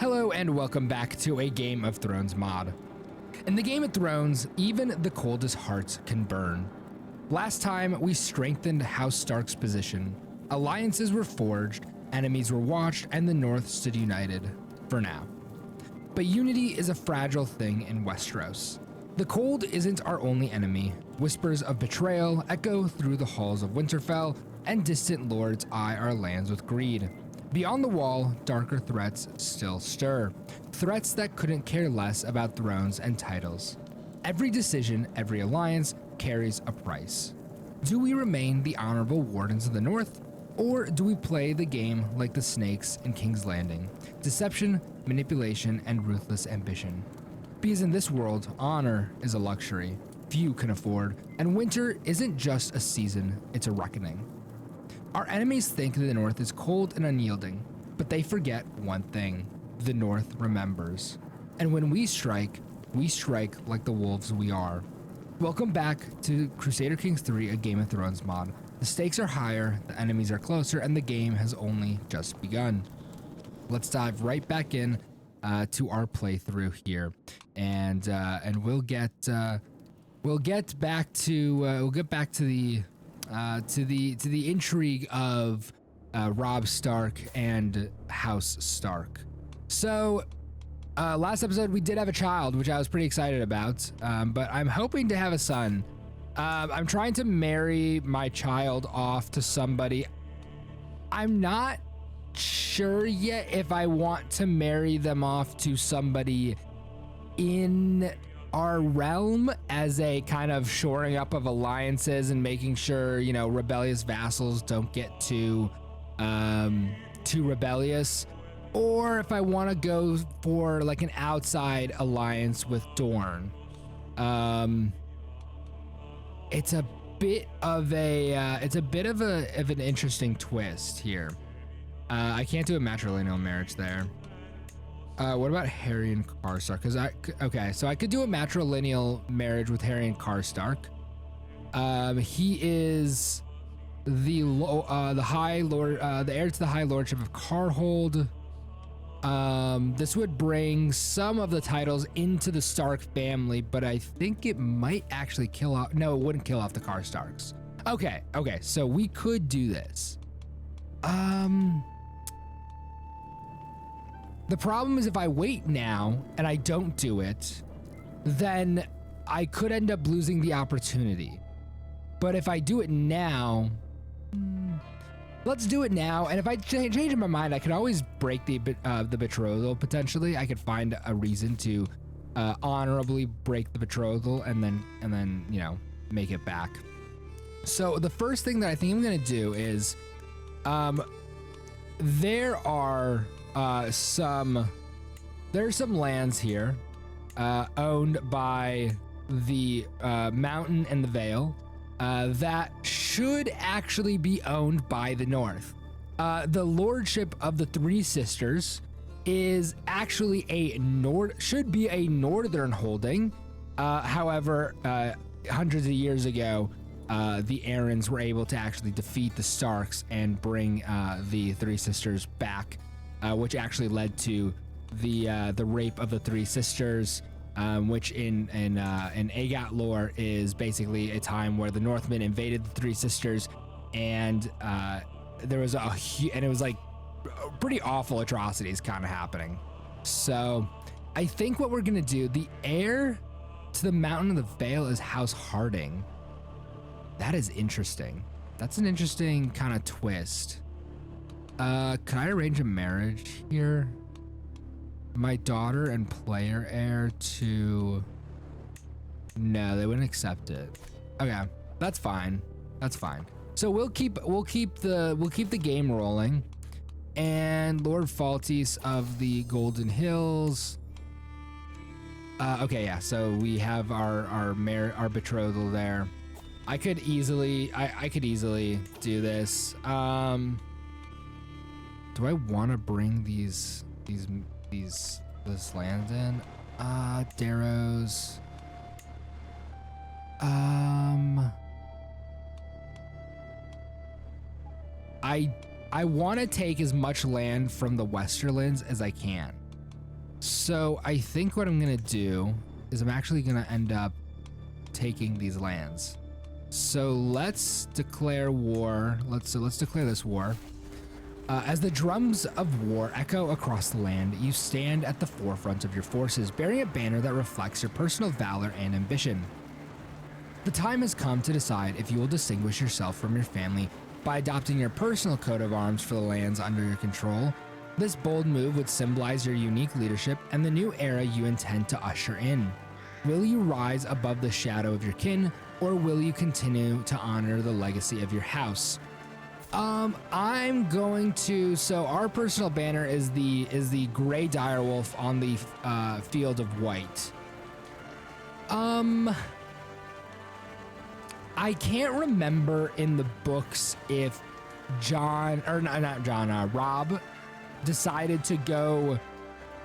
Hello and welcome back to a Game of Thrones mod. In the Game of Thrones, even the coldest hearts can burn. Last time, we strengthened House Stark's position. Alliances were forged, enemies were watched, and the North stood united, for now. But unity is a fragile thing in Westeros. The cold isn't our only enemy. Whispers of betrayal echo through the halls of Winterfell, and distant lords eye our lands with greed. Beyond the wall, darker threats still stir. Threats that couldn't care less about thrones and titles. Every decision, every alliance, carries a price. Do we remain the honorable wardens of the North, or do we play the game like the snakes in King's Landing? Deception, manipulation, and ruthless ambition. Because in this world, honor is a luxury few can afford, and winter isn't just a season, it's a reckoning. Our enemies think the North is cold and unyielding, but they forget one thing: the North remembers. And when we strike like the wolves we are. Welcome back to Crusader Kings 3, a Game of Thrones mod. The stakes are higher, the enemies are closer, and the game has only just begun. Let's dive right back in to our playthrough here, and we'll get back to the intrigue of Robb Stark and House Stark. So last episode we did have a child, which I was pretty excited about, but I'm hoping to have a son. I'm trying to marry my child off to somebody. I'm not sure yet if I want to marry them off to somebody in our realm as a kind of shoring up of alliances and making sure, you know, rebellious vassals don't get too rebellious, or if I want to go for like an outside alliance with Dorne. It's a bit of an interesting twist here. I can't do a matrilineal marriage there. What about Harry and Karstark? So I could do a matrilineal marriage with Harry and Karstark. He is the High Lord, the heir to the High Lordship of Karhold. This would bring some of the titles into the Stark family, but I think it might actually kill off. No, it wouldn't kill off the Karstarks. Okay, so we could do this. The problem is if I wait now and I don't do it, then I could end up losing the opportunity. But if I do it now, let's do it now. And if I change my mind, I could always break the betrothal potentially. I could find a reason to honorably break the betrothal and then you know, make it back. So the first thing that I think I'm gonna do is there are some lands here owned by the Mountain and the Vale that should actually be owned by the North. The lordship of the Three Sisters is actually should be a northern holding. However, hundreds of years ago, the Arryns were able to actually defeat the Starks and bring the Three Sisters back, which actually led to the rape of the Three Sisters, which in AGOT lore is basically a time where the Northmen invaded the Three Sisters, and there was and it was like pretty awful atrocities kind of happening. So I think what we're gonna do, the heir to the Mountain of the Vale is House Harding. That is interesting. That's an interesting kind of twist. Can I arrange a marriage here? My daughter and player heir to... No, they wouldn't accept it. Okay, that's fine. That's fine. So we'll keep the game rolling. And Lord Faltis of the Golden Hills. Okay, yeah. So we have our betrothal there. I could easily do this. Do I want to bring this land in? Darrows. I want to take as much land from the Westerlands as I can. So I think what I'm gonna do is I'm actually gonna end up taking these lands. So let's declare war. Let's declare this war. As the drums of war echo across the land, you stand at the forefront of your forces, bearing a banner that reflects your personal valor and ambition. The time has come to decide if you will distinguish yourself from your family by adopting your personal coat of arms for the lands under your control. This bold move would symbolize your unique leadership and the new era you intend to usher in. Will you rise above the shadow of your kin, or will you continue to honor the legacy of your house? I'm going to, so our personal banner is the gray direwolf on the field of white. I can't remember in the books if Rob decided to go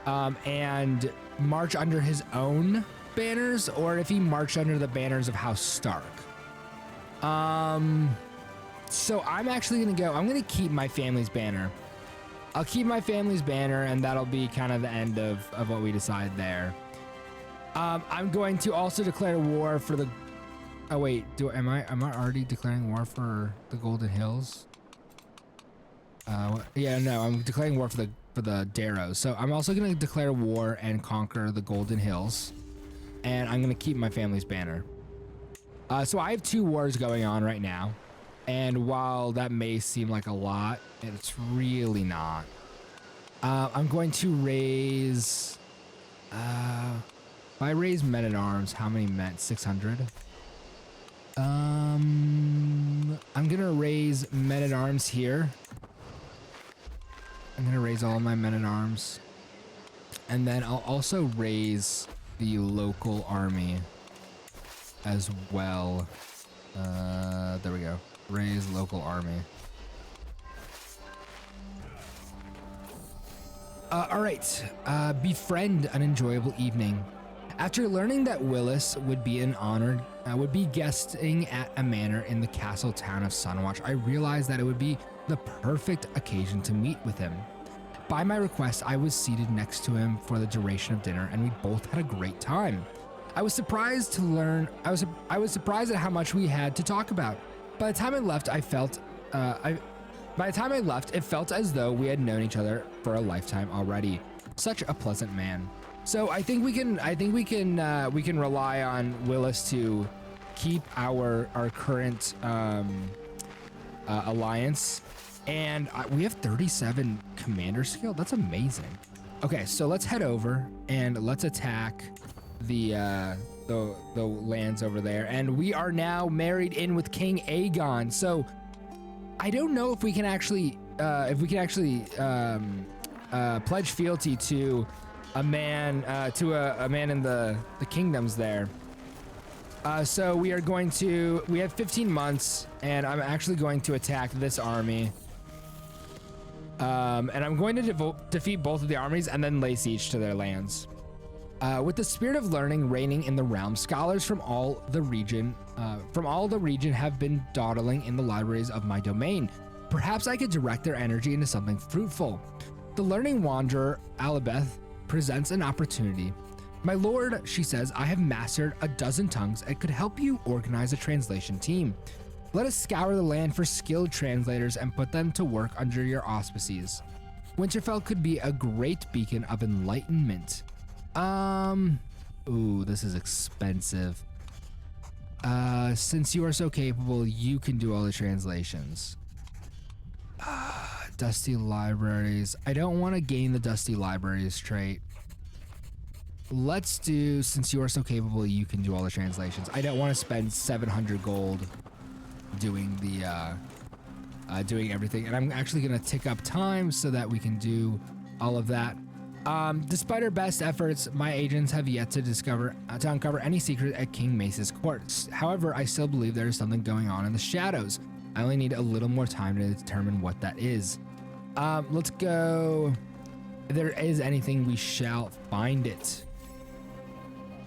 and march under his own banners, or if he marched under the banners of House Stark. So I'm actually gonna go, I'm gonna keep my family's banner. I'll keep my family's banner, and that'll be kind of the end of what we decide there. I'm going to also declare war for the, oh wait, am I already declaring war for the Golden Hills? Yeah, no, I'm declaring war for the Darrows. So I'm also gonna declare war and conquer the Golden Hills, and I'm gonna keep my family's banner. So I have 2 wars going on right now. And while that may seem like a lot, it's really not. I'm going to raise, if I raise men at arms, how many men? 600. I'm gonna raise men at arms here. I'm gonna raise all of my men at arms. And then I'll also raise the local army as well. There we go. Raise local army. All right. Befriend an enjoyable evening. After learning that Willis would be guesting at a manor in the castle town of Sunwatch, I realized that it would be the perfect occasion to meet with him. By my request, I was seated next to him for the duration of dinner, and we both had a great time. I was surprised to learn. I was surprised at how much we had to talk about. By the time I left, it felt as though we had known each other for a lifetime already. Such a pleasant man. So I think we can rely on Willis to keep our current alliance, and we have 37 commander skill. That's amazing. Okay, so let's head over and let's attack the lands over there, and we are now married in with King Aegon. So I don't know if we can actually pledge fealty to a man in the kingdoms there. So we have 15 months, and I'm actually going to attack this army. And I'm going to defeat both of the armies and then lay siege to their lands. With the spirit of learning reigning in the realm, scholars from all the region have been dawdling in the libraries of my domain. Perhaps I could direct their energy into something fruitful. The learning wanderer, Alibeth, presents an opportunity. My lord, she says, I have mastered a dozen tongues and could help you organize a translation team. Let us scour the land for skilled translators and put them to work under your auspices. Winterfell could be a great beacon of enlightenment. Ooh, this is expensive. Since you are so capable, you can do all the translations. Dusty libraries. I don't want to gain the dusty libraries trait. Let's do, since you are so capable, you can do all the translations. I don't want to spend 700 gold doing the, doing everything. And I'm actually going to tick up time so that we can do all of that. Despite our best efforts, my agents have yet to uncover any secret at King Mace's court. However, I still believe there is something going on in the shadows. I only need a little more time to determine what that is. Let's go. If there is anything, we shall find it.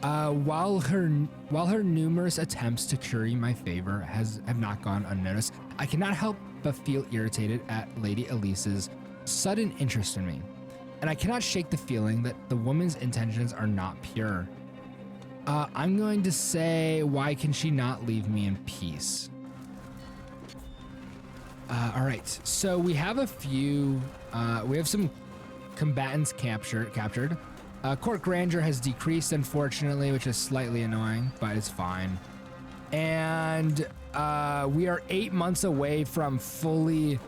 While her numerous attempts to curry my favor have not gone unnoticed, I cannot help but feel irritated at Lady Elise's sudden interest in me. and I cannot shake the feeling that the woman's intentions are not pure. I'm going to say, why can she not leave me in peace? All right, so we have a few, we have some combatants captured. Court grandeur has decreased, unfortunately, which is slightly annoying, but it's fine. And we are 8 months away from fully,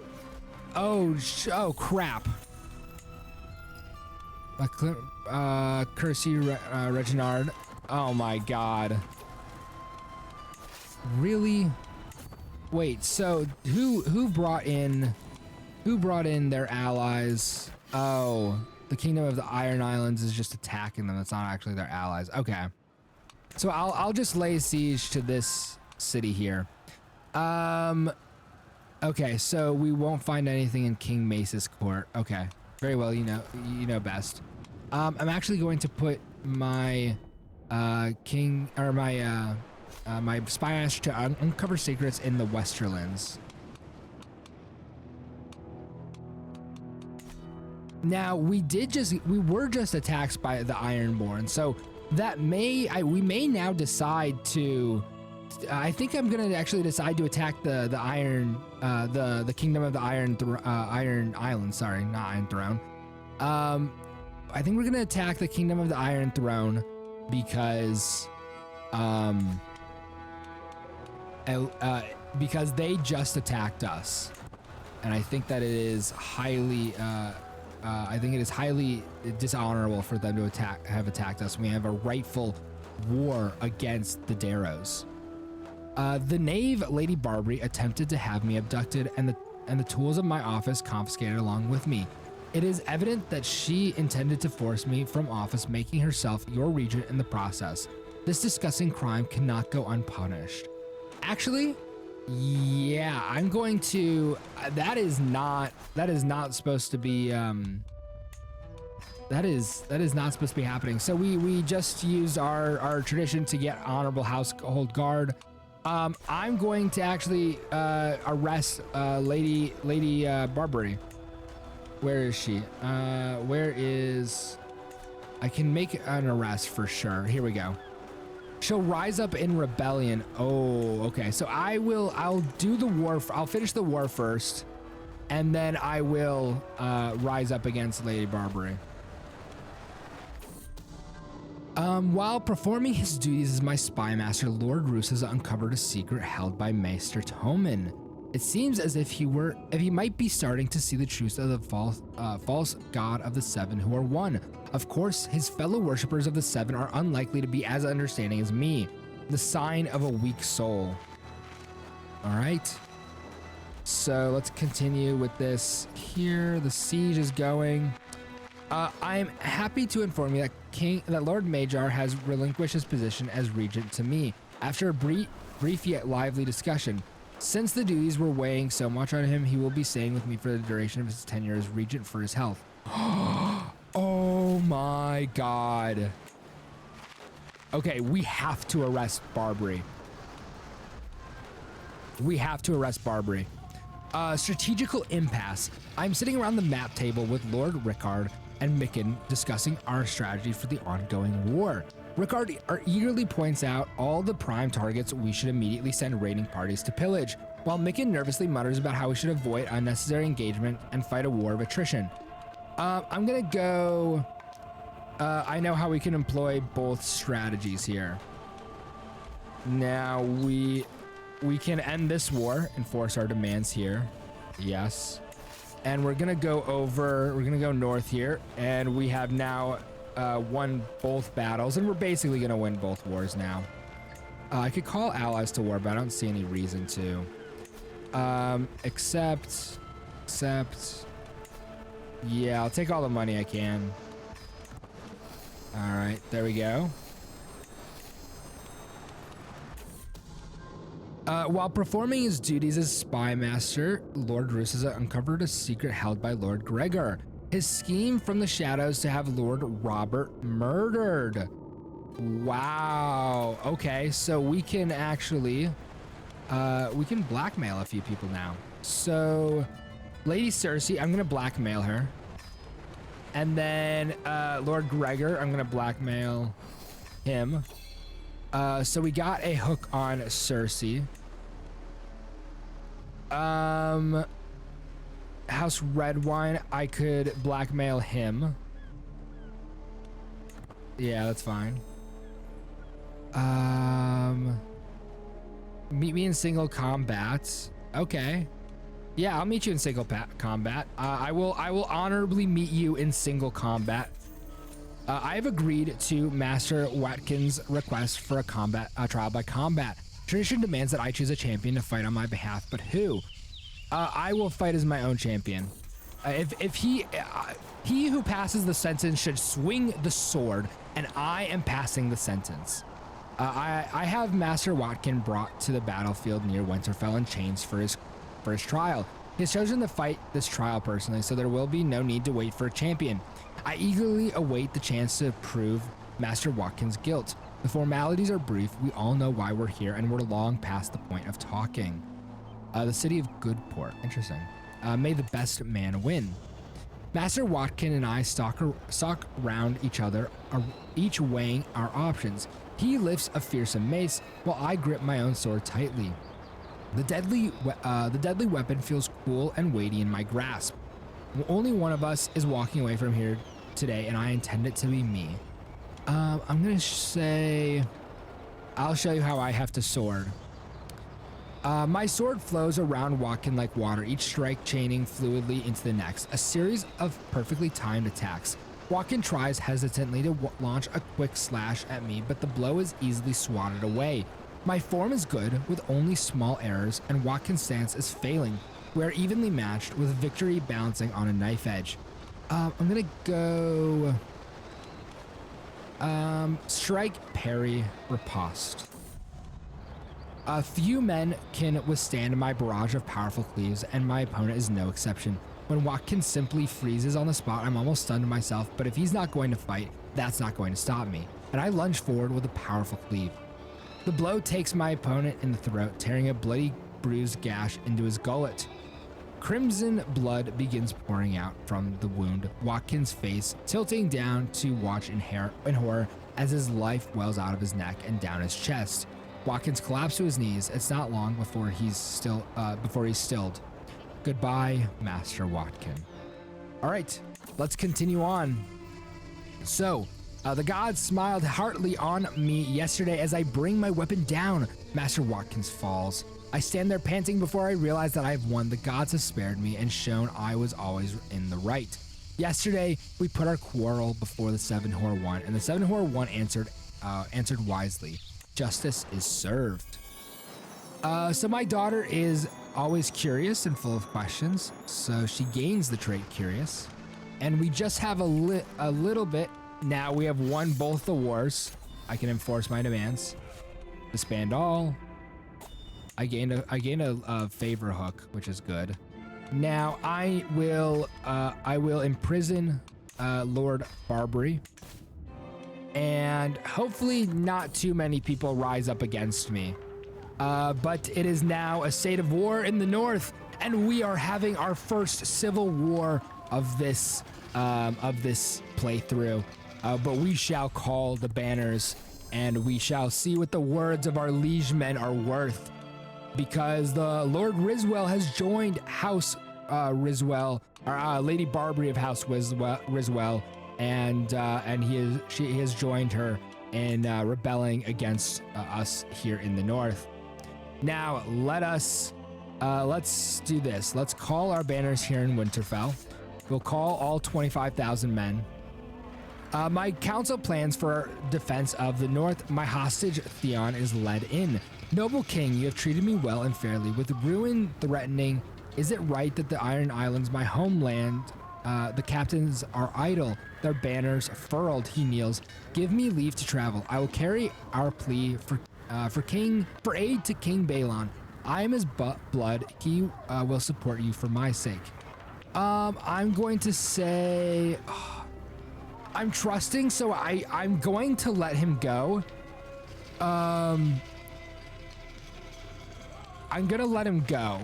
oh crap. Kersey Reginald. Oh my God. Really? Wait, so who brought in their allies? Oh, the Kingdom of the Iron Islands is just attacking them. It's not actually their allies. Okay. So I'll just lay siege to this city here. Okay, so we won't find anything in King Mace's court. Okay. Very well, you know best. I'm actually going to put my my spy master to uncover secrets in the Westerlands. Now we were just attacked by the Ironborn, so that we may now decide to. I think I'm gonna actually decide to attack the Kingdom of the Iron Island. Sorry, not Iron Throne. I think we're gonna attack the Kingdom of the Iron Throne because they just attacked us, and I think that it is highly dishonorable for them to have attacked us. We have a rightful war against the Darrows. The knave Lady Barbary attempted to have me abducted and the tools of my office confiscated along with me. It is evident that she intended to force me from office, making herself your regent in the process. This disgusting crime cannot go unpunished. Actually, yeah, I'm going to. That is not supposed to be. That is not supposed to be happening. So we just used our tradition to get honorable household guard. I'm going to actually arrest Lady Barbary. Where is she? Where is? I can make an arrest for sure. Here we go. She'll rise up in rebellion. Oh, okay. So I'll do the war. I'll finish the war first, and then I will rise up against Lady Barbary. While performing his duties as my spy master, Lord Roose has uncovered a secret held by Maester Tommen. It seems as if he might be starting to see the truth of the false god of the Seven who are one. Of course, his fellow worshippers of the Seven are unlikely to be as understanding as me, the sign of a weak soul. All right. So let's continue with this here. The siege is going. I'm happy to inform you that Lord Majar has relinquished his position as regent to me after a brief yet lively discussion. Since the duties were weighing so much on him, he will be staying with me for the duration of his tenure as regent for his health. Oh my God. Okay, we have to arrest Barbary. Strategical impasse. I'm sitting around the map table with Lord Rickard and Micken discussing our strategy for the ongoing war. Rickard eagerly points out all the prime targets we should immediately send raiding parties to pillage, while Micken nervously mutters about how we should avoid unnecessary engagement and fight a war of attrition. I'm gonna go. I know how we can employ both strategies here. Now we can end this war, enforce our demands here. Yes. And we're gonna go north here, and we have now won both battles, and we're basically gonna win both wars now. I could call allies to war, but I don't see any reason to. Except. Yeah, I'll take all the money I can. All right, there we go. While performing his duties as spy master, Lord Roose has uncovered a secret held by Lord Gregor. His scheme from the shadows to have Lord Robert murdered. Wow. Okay, so we can actually, we can blackmail a few people now. So, Lady Cersei, I'm gonna blackmail her. And then Lord Gregor, I'm gonna blackmail him. So we got a hook on Cersei. House Redwine, I could blackmail him. Yeah, that's fine. Meet me in single combat. Okay. Yeah, I'll meet you in single combat. I will honorably meet you in single combat. I have agreed to Master Watkins' request for a trial by combat. Tradition demands that I choose a champion to fight on my behalf, but who? I will fight as my own champion. If he who passes the sentence should swing the sword, and I am passing the sentence. I have Master Watkin brought to the battlefield near Winterfell in chains for his trial. He has chosen to fight this trial personally, so there will be no need to wait for a champion. I eagerly await the chance to prove Master Watkins' guilt. The formalities are brief. We all know why we're here, and we're long past the point of talking. The city of Goodport. Interesting. May the best man win. Master Watkin and I stalk round each other, each weighing our options. He lifts a fearsome mace, while I grip my own sword tightly. The deadly weapon feels cool and weighty in my grasp. Only one of us is walking away from here today, and I intend it to be me. I'm gonna say, I'll show you how I have to sword. My sword flows around Watkin like water, each strike chaining fluidly into the next, a series of perfectly timed attacks. Watkin tries hesitantly to launch a quick slash at me, but the blow is easily swatted away. My form is good, with only small errors, and Watkin's stance is failing. We are evenly matched, with victory balancing on a knife edge. I'm gonna go... strike, parry, riposte. A few men can withstand my barrage of powerful cleaves, and my opponent is no exception. When Watkin simply freezes on the spot, I'm almost stunned myself, but if he's not going to fight, that's not going to stop me, and I lunge forward with a powerful cleave. The blow takes my opponent in the throat, tearing a bloody bruised gash into his gullet. Crimson blood begins pouring out from the wound, Watkin's face tilting down to watch in horror as his life wells out of his neck and down his chest. Watkins collapsed to his knees. It's not long before he's stilled. Goodbye, Master Watkin. All right, let's continue on. So, the gods smiled heartily on me yesterday as I bring my weapon down. Master Watkins falls. I stand there panting before I realize that I've won. The gods have spared me and shown I was always in the right. Yesterday, we put our quarrel before the Seven Whore One, and the Seven Whore One answered wisely. Justice is served. So my daughter is always curious and full of questions, so she gains the trait curious. And we just have a little bit. Now we have won both the wars. I can enforce my demands. Disband all. I gained a favor hook, which is good. Now I will imprison Lord Barbary. And hopefully not too many people rise up against me. But it is now a state of war in the north, and we are having our first civil war of this playthrough. But we shall call the banners, and we shall see what the words of our liegemen are worth. Because the Lord Riswell has joined House Riswell, or Lady Barbary of House Riswell, and she has joined her in rebelling against us here in the north. Now let's do this. Let's call our banners here in Winterfell. We'll call all 25,000 men. My council plans for defense of the north. My hostage Theon is led in. Noble king, you have treated me well and fairly. With ruin threatening, is it right that the Iron Islands, my homeland, the captains are idle, their banners furled? He kneels. Give me leave to travel. I will carry our plea for aid to King Balon. I am his blood. He will support you for my sake. I'm going to say, I'm trusting, so I'm going to let him go. I'm gonna let him go.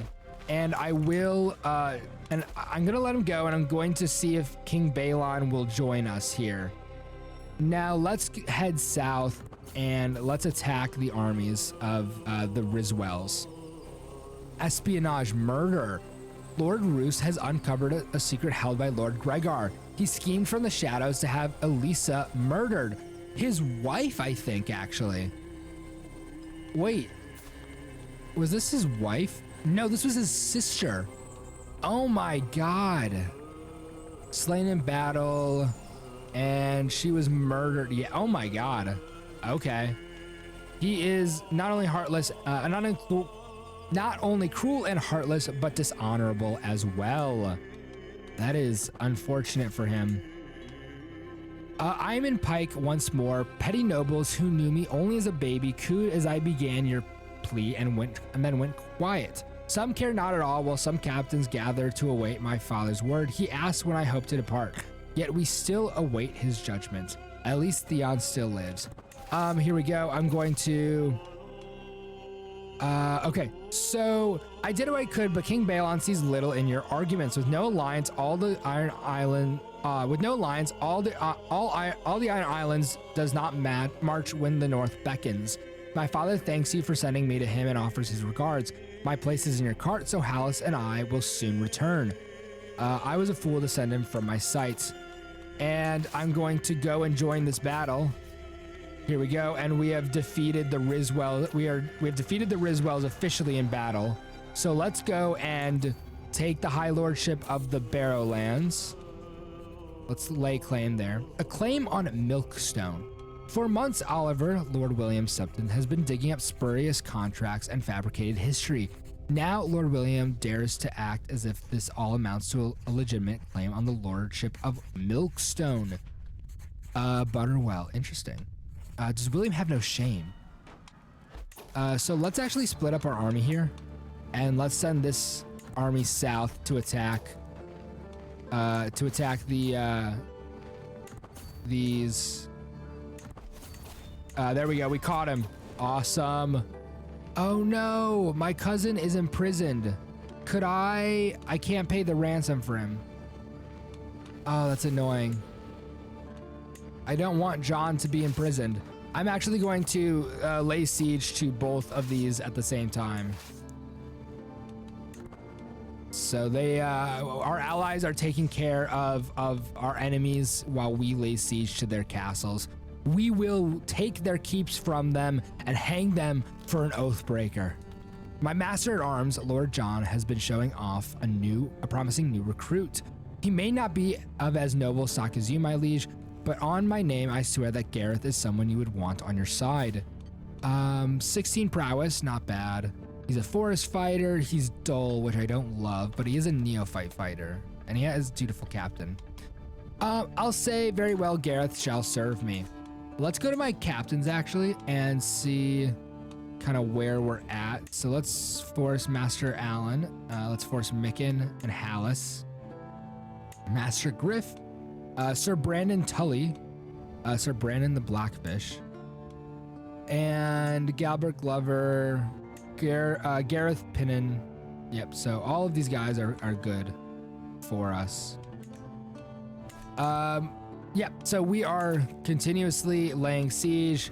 and I will, and I'm gonna let him go, and I'm going to see if King Balon will join us here. Now let's head south and let's attack the armies of the Riswells. Espionage murder. Lord Roose has uncovered a secret held by Lord Gregor. He schemed from the shadows to have Elisa murdered. His wife, I think, actually. Wait, was this his wife? No, this was his sister. Oh my God. Slain in battle, and she was murdered. Yeah, oh my God. Okay. He is not only heartless, not only cruel and heartless, but dishonorable as well. That is unfortunate for him. I am in Pike once more. Petty nobles who knew me only as a baby cooed as I began your plea and then went quiet. Some care not at all, while some captains gather to await my father's word. He asks when I hope to depart, yet we still await his judgment. At least Theon still lives. Here we go. I'm going to... okay, so I did what I could, but King Balon sees little in your arguments. With no alliance, all the Iron Island, all the Iron Islands does not march when the North beckons. My father thanks you for sending me to him and offers his regards. My place is in your cart, so Hallis and I will soon return. I was a fool to send him from my sight, and I'm going to go and join this battle. Here we go, and we have defeated the Riswell. We have defeated the Riswells officially in battle. So let's go and take the High Lordship of the Barrowlands. Let's lay claim there. A claim on Milkstone. For months, Oliver, Lord William Septon, has been digging up spurious contracts and fabricated history. Now, Lord William dares to act as if this all amounts to a legitimate claim on the Lordship of Milkstone. Butterwell, interesting. Does William have no shame? So let's actually split up our army here, and let's send this army south to attack the these. There we go. We caught him. Awesome. Oh no, my cousin is imprisoned. Could I can't pay the ransom for him. Oh, that's annoying. I don't want John to be imprisoned. I'm actually going to lay siege to both of these at the same time. So they, our allies are taking care of our enemies while we lay siege to their castles. We will take their keeps from them and hang them for an oathbreaker. My master at arms, Lord John, has been showing off a promising new recruit. He may not be of as noble stock as you, my liege, but on my name, I swear that Gareth is someone you would want on your side. 16 prowess, not bad. He's a forest fighter. He's dull, which I don't love, but he is a neophyte fighter, and he has dutiful captain. I'll say very well, Gareth shall serve me. Let's go to my captains actually and see kind of where we're at. So let's force Master Allen. Let's force Micken and Hallis. Master Griff. Sir Brandon Tully, Sir Brandon the Blackfish, and Galbert Glover, Gareth Pinnan. Yep, so all of these guys are good for us. Yep, so we are continuously laying siege.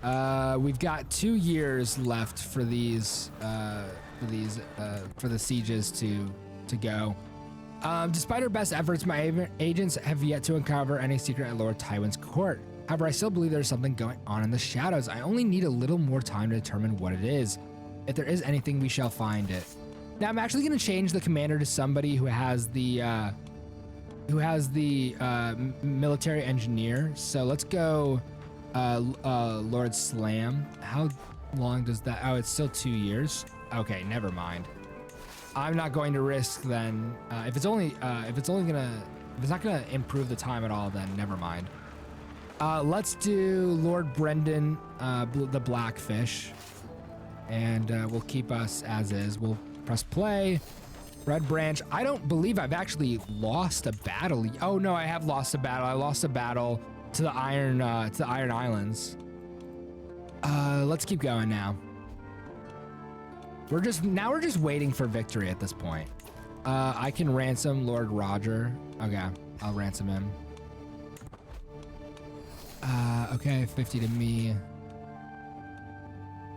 We've got 2 years left for these, for the sieges to go. Despite our best efforts, my agents have yet to uncover any secret at Lord Tywin's court. However, I still believe there's something going on in the shadows. I only need a little more time to determine what it is. If there is anything, we shall find it. Now, I'm actually going to change the commander to somebody who has the military engineer. So let's go Lord Slam. How long does that? Oh, it's still 2 years. Okay, never mind. I'm not going to risk then. If it's not gonna improve the time at all, then never mind. Let's do Lord Brendan, the Blackfish, and we'll keep us as is. We'll press play. Red Branch. I don't believe I've actually lost a battle. Oh no, I have lost a battle. I lost a battle to the Iron Islands. Let's keep going now. We're just waiting for victory at this point. I can ransom Lord Roger. Okay, I'll ransom him. Okay, 50 to me.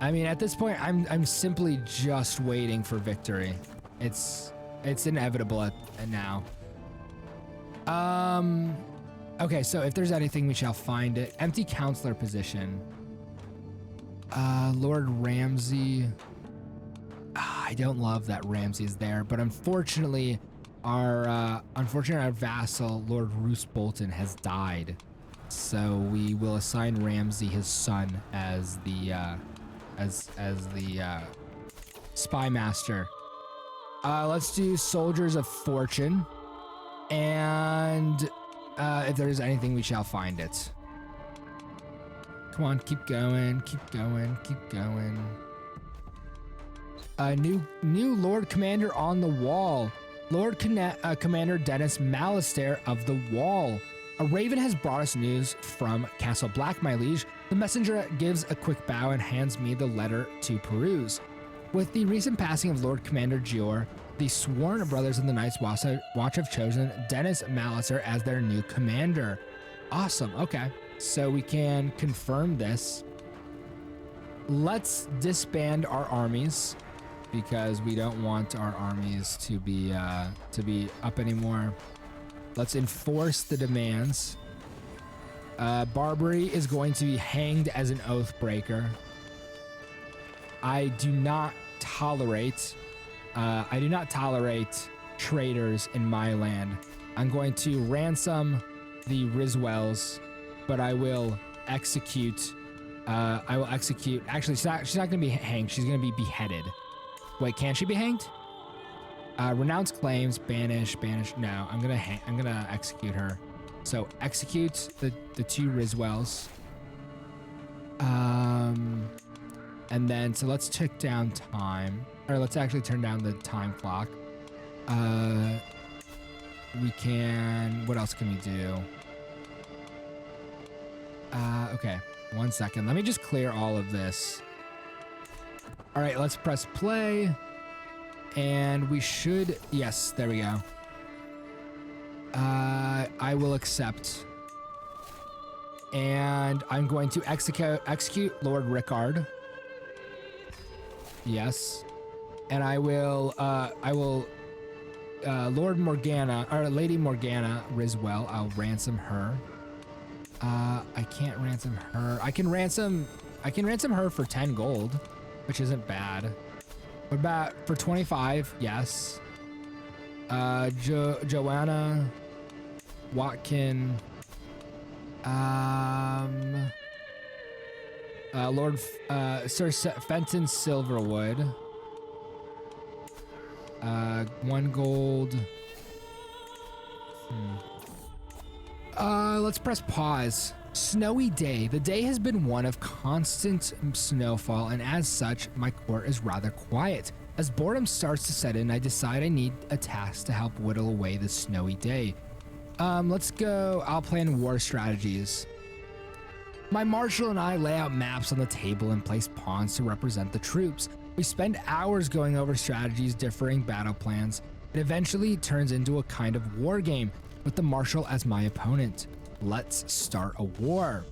I mean, at this point, I'm simply just waiting for victory. It's inevitable now. Okay, so if there's anything, we shall find it. Empty counselor position. Lord Ramsay. I don't love that Ramsay's there, but unfortunately, our vassal, Lord Roose Bolton, has died. So we will assign Ramsay his son as the spy master. Let's do soldiers of fortune, and if there's anything, we shall find it. Come on, keep going, keep going, keep going. New Lord Commander on the wall. Lord Commander Dennis Mallister of the Wall. A raven has brought us news from Castle Black, my liege. The messenger gives a quick bow and hands me the letter to peruse. With the recent passing of Lord Commander Gior, the sworn brothers of the Night's Watch have chosen Dennis Mallister as their new commander. Awesome, okay. So we can confirm this. Let's disband our armies because we don't want our armies to be up anymore. Let's enforce the demands. Barbary is going to be hanged as an oath breaker. I do not tolerate traitors in my land. I'm going to ransom the Riswells, but I will execute. Actually, she's not going to be hanged. She's going to be beheaded. Wait, can she be hanged? Renounce claims, banish. No, I'm gonna execute her. So execute the two Riswells. And then so let's tick down time, or let's actually turn down the time clock. We can. What else can we do? Okay, 1 second. Let me just clear all of this. All right, let's press play. And we should, yes, there we go. I will accept. And I'm going to execute Lord Rickard. Yes. And I will Lord Morgana, or Lady Morgana Riswell, I'll ransom her. I can't ransom her. I can ransom her for 10 gold, which isn't bad. What about for 25? Yes. Joanna Watkin. Lord Sir Fenton Silverwood. 1 gold. Let's press pause. Snowy day. The day has been one of constant snowfall, and as such, my court is rather quiet. As boredom starts to set in, I decide I need a task to help whittle away the snowy day. Let's go. I'll plan war strategies. My marshal and I lay out maps on the table and place pawns to represent the troops. We spend hours going over strategies, differing battle plans. It eventually turns into a kind of war game with the marshal as my opponent. Let's start a war.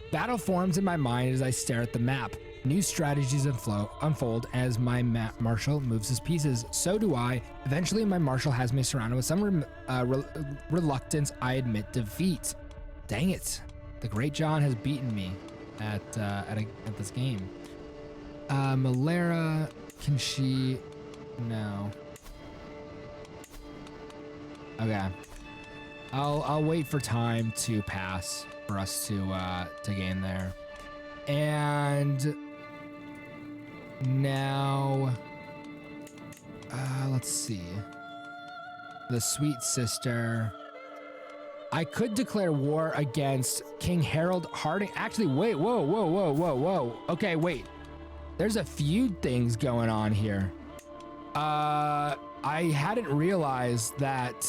Battle forms in my mind as I stare at the map. New strategies unfold as my marshal moves his pieces. So do I. Eventually, my marshal has me surrounded with some reluctance. I admit defeat. Dang it. The Great John has beaten me at this game. Malera, can she? No. Okay. I'll wait for time to pass for us to gain there. And now, let's see. The sweet sister. I could declare war against King Harold Harding. Actually, wait, whoa. Okay, wait. There's a few things going on here. I hadn't realized that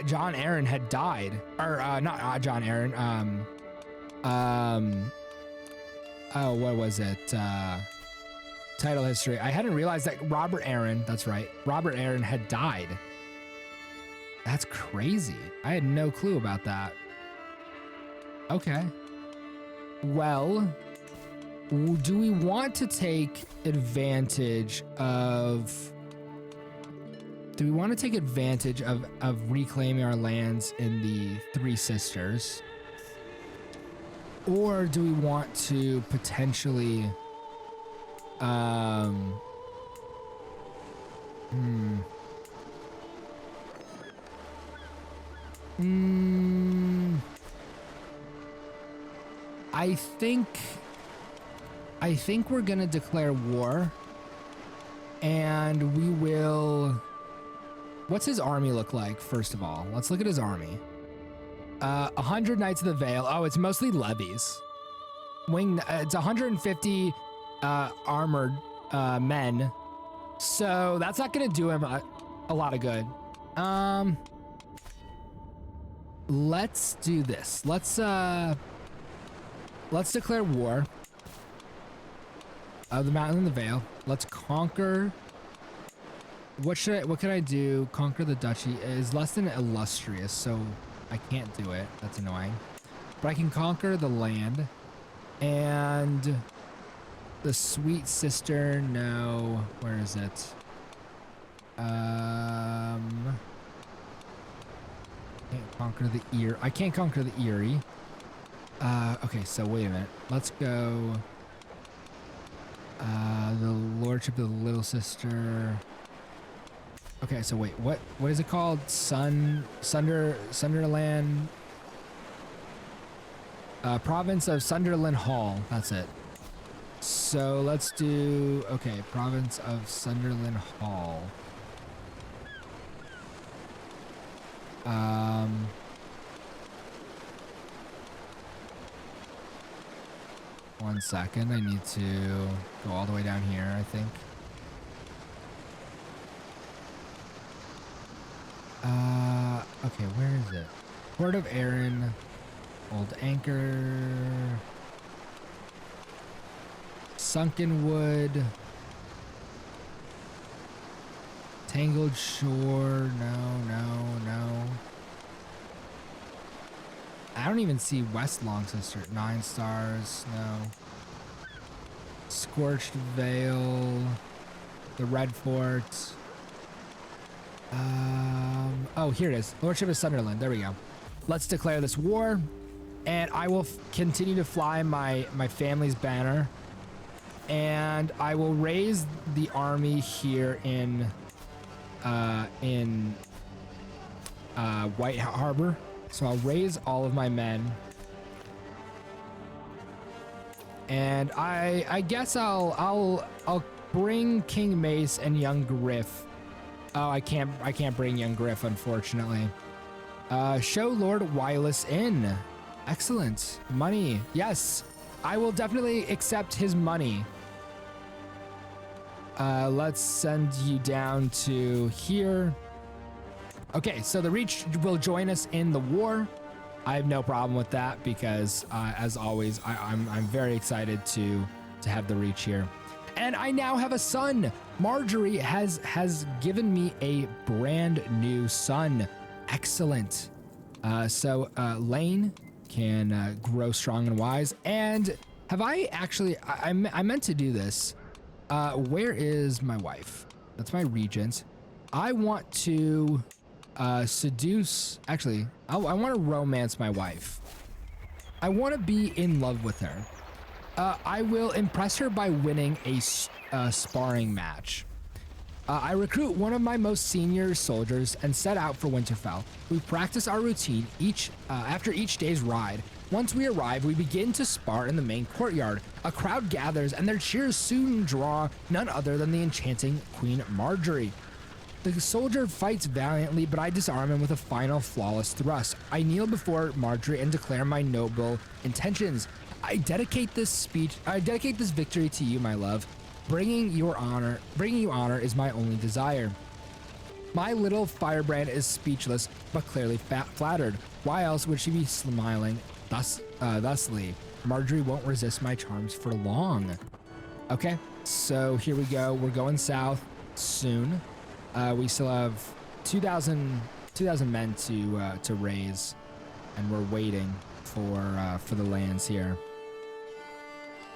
John Aaron had died, or not John Aaron. Oh, what was it? title history. I hadn't realized that Robert Aaron, that's right, Robert Aaron had died. That's crazy. I had no clue about that. Okay. Well, do we want to take advantage of... Do we want to take advantage of reclaiming our lands in the Three Sisters? Or do we want to potentially... I think we're gonna declare war, and we will... What's his army look like, first of all? Let's look at his army. 100 Knights of the Vale. Oh, it's mostly levies. It's 150 armored men. So that's not gonna do him a lot of good. Let's do this. Let's declare war. The Mountain and the Vale. Let's conquer. What can I do? Conquer the duchy is less than illustrious, so I can't do it. That's annoying. But I can conquer the land. And the Sweet Sister, no. Where is it? Can't conquer the Erie. I can't conquer the Erie. Okay, so wait a minute. Let's go. The Lordship of the Little Sister. Okay, so wait, what is it called? Sunderland. Province of Sunderland Hall. That's it. So let's do, okay, Province of Sunderland Hall. One second, I need to go all the way down here, I think. Okay, where is it? Port of Erin, Old Anchor, Sunken Wood, Tangled Shore, no. I don't even see West Longsister. 9 stars, no. Scorched Vale, the Red Fort. Oh, here it is. Lordship of Sunderland. There we go. Let's declare this war, and I will continue to fly my family's banner, and I will raise the army here in White Harbor. So I'll raise all of my men, and I guess I'll bring King Mace and young Griff. Oh, I can't bring young Griff, unfortunately. Show Lord Wireless in. Excellent. Money. Yes, I will definitely accept his money. Let's send you down to here. Okay, so the Reach will join us in the war. I have no problem with that because, as always, I'm very excited to have the Reach here. And I now have a son. Marjorie has given me a brand new son. Excellent. So Lane can grow strong and wise. And have I actually? I meant to do this. Where is my wife? That's my regent. I want to seduce. Actually, I want to romance my wife. I want to be in love with her. I will impress her by winning a sparring match. I recruit one of my most senior soldiers and set out for Winterfell. We practice our routine after each day's ride. Once we arrive, we begin to spar in the main courtyard. A crowd gathers, and their cheers soon draw none other than the enchanting Queen Marjorie. The soldier fights valiantly, but I disarm him with a final flawless thrust. I kneel before Marjorie and declare my noble intentions. I dedicate this victory to you, my love. Bringing you honor is my only desire. My little firebrand is speechless, but clearly flattered. Why else would she be smiling thusly? Marjorie won't resist my charms for long. Okay, so here we go. We're going south soon. We still have 2,000 men to raise, and we're waiting for the lands here.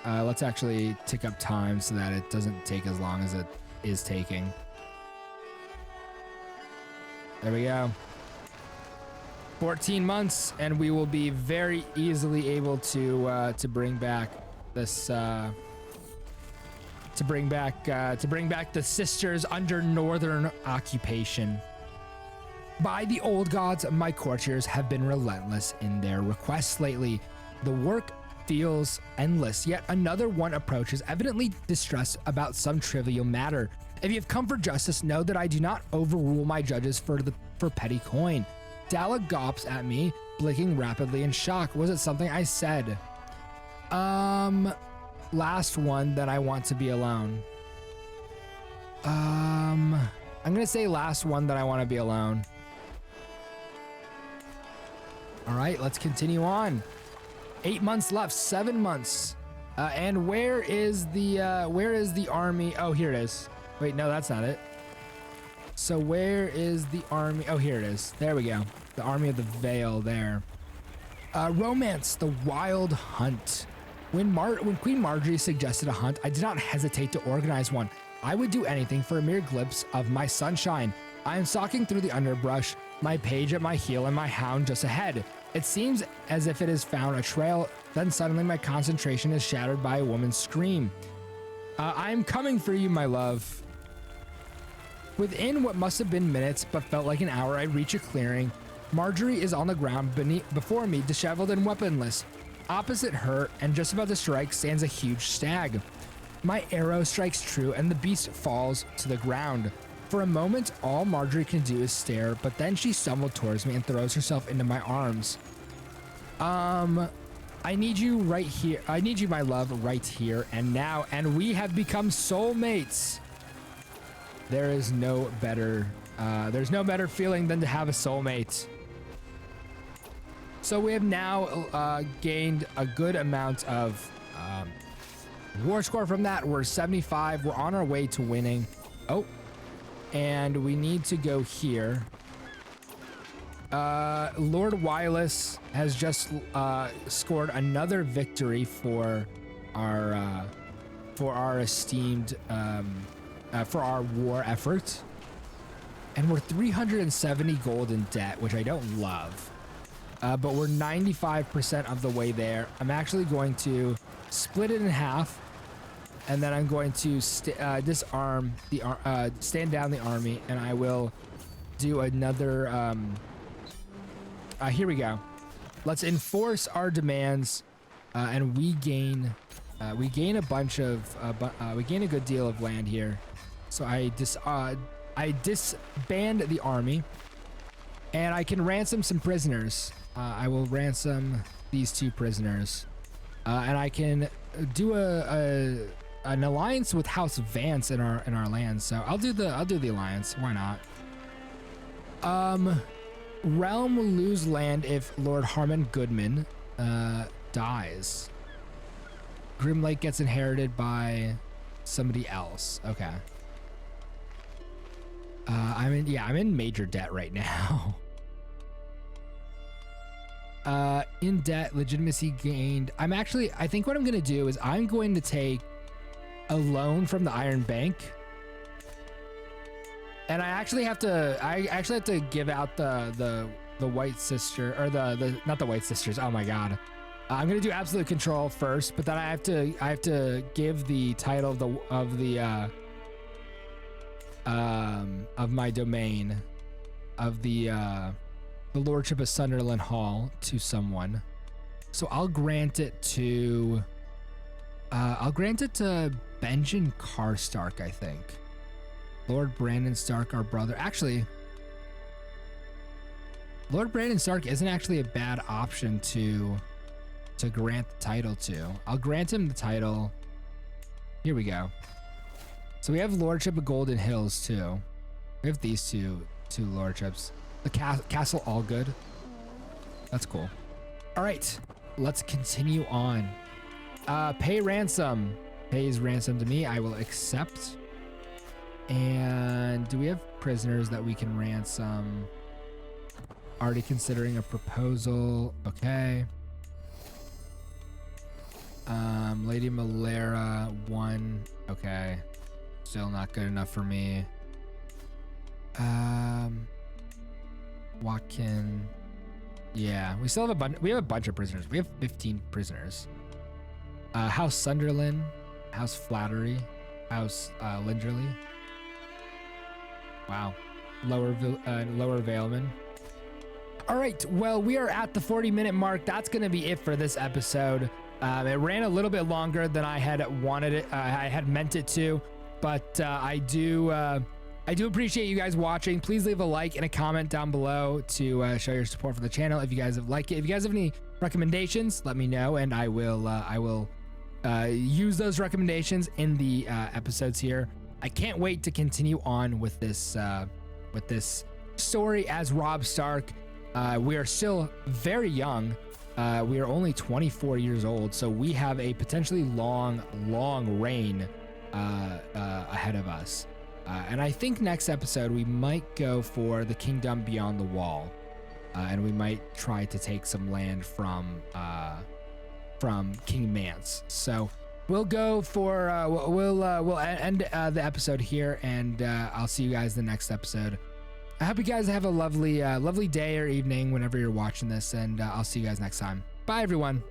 Let's actually tick up time so that it doesn't take as long as it is taking. There we go. 14 months, and we will be very easily able to bring back this to bring back the sisters under northern occupation. By the old gods, my courtiers have been relentless in their requests lately. The work feels endless, yet another one approaches, evidently distressed about some trivial matter. If you have come for justice, know that I do not overrule my judges for petty coin. Dalla gawps at me, blinking rapidly in shock. Was it something I said? Last one, that I want to be alone. I'm gonna say last one, that I want to be alone. All right, let's continue on. 8 months left, 7 months. And where is the army? Oh, here it is. Wait, no, that's not it. So where is the army? Oh, here it is. There we go. The army of the Vale there. Romance, the wild hunt. When Queen Marjorie suggested a hunt, I did not hesitate to organize one. I would do anything for a mere glimpse of my sunshine. I am stalking through the underbrush, my page at my heel and my hound just ahead. It seems as if it has found a trail, then suddenly my concentration is shattered by a woman's scream. I am coming for you, my love. Within what must have been minutes, but felt like an hour, I reach a clearing. Marjorie is on the ground before me, disheveled and weaponless. Opposite her, and just about to strike, stands a huge stag. My arrow strikes true, and the beast falls to the ground. For a moment, all Marjorie can do is stare, but then she stumbled towards me and throws herself into my arms. I need you right here. I need you, my love, right here and now, and we have become soulmates. There is no better, there's no better feeling than to have a soulmate. So we have now gained a good amount of war score from that. We're 75. We're on our way to winning. Oh, and we need to go here. Lord Wireless has just scored another victory for our esteemed for our war effort, and we're 370 gold in debt, which I don't love. But we're 95% of the way there. I'm actually going to split it in half, and then I'm going to disarm the stand down the army, and I will do another. Here we go. Let's enforce our demands, and we gain a bunch of we gain a good deal of land here. So I disband the army, and I can ransom some prisoners. I will ransom these 2 prisoners, and I can do an alliance with House Vance in our lands. So I'll do the alliance. Why not? Realm will lose land if Lord Harmon Goodman dies. Grim Lake gets inherited by somebody else. Okay. I'm in major debt right now. In debt, legitimacy gained. I think what I'm going to do is I'm going to take a loan from the Iron Bank. And I actually have to give out the White Sister, or not the White Sisters. Oh my God. I'm going to do absolute control first, but then I have to give the title of my domain, of the Lordship of Sunderland Hall, to someone. So I'll grant it to Benjamin Karstark, I think. Lord Brandon Stark, our brother. Actually, Lord Brandon Stark isn't actually a bad option to grant the title to. I'll grant him the title. Here we go. So we have Lordship of Golden Hills too. We have these two lordships. The Castle Allgood. That's cool. All right, let's continue on. Pay ransom. pays ransom to me, I will accept. And do we have prisoners that we can ransom? Already considering a proposal. Okay. Lady Malera, 1. Okay. Still not good enough for me. Watkin. Yeah, we still have a bunch of prisoners. We have 15 prisoners. House Sunderland, House Flattery, House Linderley. Wow. Lower Valeman. All right, well, we are at the 40-minute mark. That's going to be it for this episode. It ran a little bit longer than I had wanted it. I had meant it to, but I do appreciate you guys watching. Please leave a like and a comment down below to show your support for the channel if you guys have liked it. If you guys have any recommendations, let me know, and I will use those recommendations in the episodes here. I can't wait to continue on with this story as Robb Stark. We are still very young. We are only 24 years old, so we have a potentially long reign ahead of us. And I think next episode we might go for the Kingdom Beyond the Wall, and we might try to take some land from King Mance. So we'll go for we'll end the episode here, and I'll see you guys in the next episode. I hope you guys have a lovely day or evening whenever you're watching this, and I'll see you guys next time. Bye, everyone.